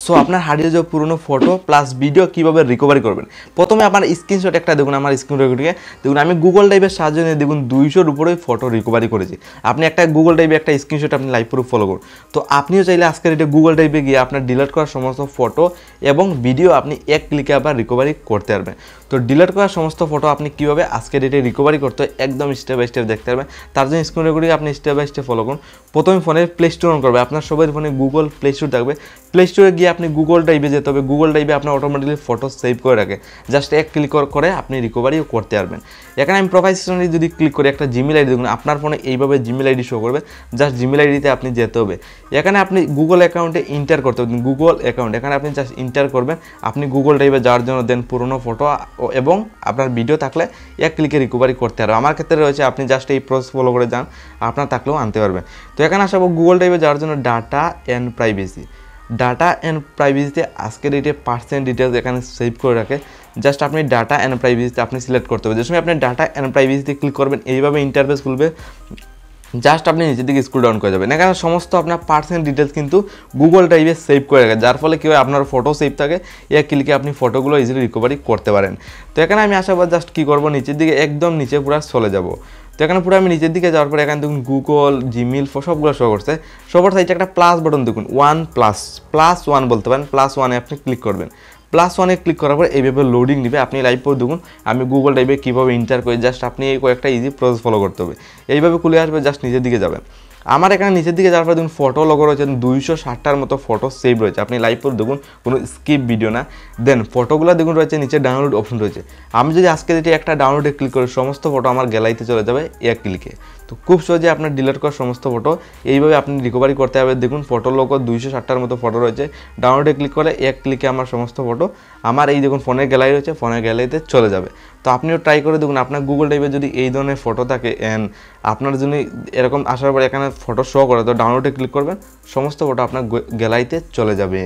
So আপনার হারিয়ে যাওয়া পুরনো ফটো প্লাস ভিডিও কীভাবে রিকভারি করবেন। প্রথমে আপনার স্ক্রিনশট একটা দেখুন, আমার স্ক্রিন রেকর্ডিংয়ে দেখুন আমি গুগল ড্রাইভের সাহায্যে নিয়ে দেখুন 200-র উপরেই ফটো রিকভারি করেছি। আপনি একটা গুগল ড্রাইভে একটা স্ক্রিনশট আপনি লাইভ প্রুফ ফলো করুন। তো আপনিও চাইলে আজকের এটা গুগল ড্রাইভে গিয়ে আপনার ডিলিট করা সমস্ত ফটো এবং ভিডিও আপনি এক ক্লিকে আবার রিকভারি করতে পারবেন। তো ডিলিট করা সমস্ত ফটো আপনি কীভাবে আজকের ডেটে রিকভারি করতে হয় একদম স্টেপ বাই স্টেপ দেখতে পারবেন। তার জন্য স্ক্রিন রেকর্ডিং আপনি স্টেপ বাই স্টেপ ফলো করুন। প্রথমে ফোনে প্লে স্টোর অন করবে, আপনার সবাই ফোনে গুগল প্লে স্টোর থাকবে। প্লে স্টোরে গিয়ে আপনি গুগল ড্রাইভে যেতে হবে। গুগল ড্রাইভে আপনার অটোমেটিকলি ফটো সেভ করে রাখে, জাস্ট এক ক্লিক করে আপনি রিকভারিও করতে পারবেন। এখানে আমি প্রোফাইল সেকশনে যদি ক্লিক করি একটা জিমেল আইডি দেখুন, আপনার ফোনে এইভাবে জিমেল আইডি শো করবে, জাস্ট জিমেল আইডিতে আপনি যেতে হবে। এখানে আপনি গুগল অ্যাকাউন্টে ইন্টার করতে হবে, গুগল অ্যাকাউন্ট এখানে আপনি জাস্ট ইন্টার করবেন। আপনি গুগল ড্রাইভে যাওয়ার জন্য দেন পুরনো ফটো এবং আপনার ভিডিও থাকলে এক ক্লিকে রিকভারি করতে পারবে। আমার ক্ষেত্রে রয়েছে আপনি জাস্ট এই প্রসেস ফলো করে যান, আপনার থাকলেও আনতে পারবেন। তো এখানে আসাবো গুগল ড্রাইভে যাওয়ার জন্য data and privacy. Data and প্রাইভেসিতে আজকের ডেটে পার্সেন্ট ডিটেলস এখানে সেভ করে রাখে, জাস্ট আপনি ডাটা অ্যান্ড প্রাইভেসিতে আপনি সিলেক্ট করতে হবে। যে সময় আপনি ডাটা অ্যান্ড প্রাইভেসিতে ক্লিক করবেন এইভাবে ইন্টারফেস খুলবে, জাস্ট আপনি নিচের দিকে স্ক্রল ডাউন করে যাবেন। এখানে সমস্ত আপনার পার্সেন্ট ডিটেলস কিন্তু গুগল ড্রাইভে সেভ করে রাখে, যার ফলে কী হয় আপনার ফটো সেভ থাকে, এক ক্লিকে আপনি ফটোগুলো ইজিলি রিকভারি করতে পারেন। তো এখানে আমি আসার পর জাস্ট কী করবো, নিচের দিকে একদম নিচে পুরো চলে যাব। তো এখানে পুরো আমি নিচের দিকে যাওয়ার পরে এখানে দেখুন গুগল জিমেল সবগুলো শো করছে। সবার সাইডে একটা প্লাস বাটন দেখুন, প্লাস ওয়ান বলতে পারেন, +1 আপনি ক্লিক করবেন। +1 ক্লিক করার পর এইভাবে লোডিং নেবে। আপনি লাইভ পর দেখুন আমি গুগল ড্রাইভে কীভাবে ইন্টার করি, জাস্ট আপনি এই কয়েকটা ইজি প্রসেস ফলো করতে হবে। এইভাবে খুলে আসবে, জাস্ট নিচের দিকে যাবেন। আমার এখানে নিচের দিকে যাওয়ার পর দেখুন ফটো লগো রয়েছে, 260টার মতো ফটো সেভ রয়েছে। আপনি লাইভ পর দেখুন, কোনো স্কিপ ভিডিও না। দেন ফটোগুলো দেখুন রয়েছে, নিচে ডাউনলোড অপশন রয়েছে। আমি যদি আজকে যেটি একটা ডাউনলোডে ক্লিক করি সমস্ত ফটো আমার গ্যালারিতে চলে যাবে এক ক্লিকে। তো খুব সহজে আপনার ডিলিট করা সমস্ত ফটো এইভাবে আপনি রিকভারি করতে হবে। দেখুন ফটো লগো 260টার মতো ফটো রয়েছে, ডাউনলোডে ক্লিক করে এক ক্লিকে আমার সমস্ত ফটো আমার এই দেখুন ফোনের গ্যালারি রয়েছে, ফোনের গ্যালারিতে চলে যাবে। তো আপনিও ট্রাই করে দেখুন, আপনার গুগল ড্রাইভে যদি এই ধরনের ফটো থাকে অ্যান্ড আপনার জন্য এরকম আসার পরে এখানে ফটো শো করে, তো ডাউনলোডে ক্লিক করবেন, সমস্ত ফটো আপনার গ্যালারিতে চলে যাবে।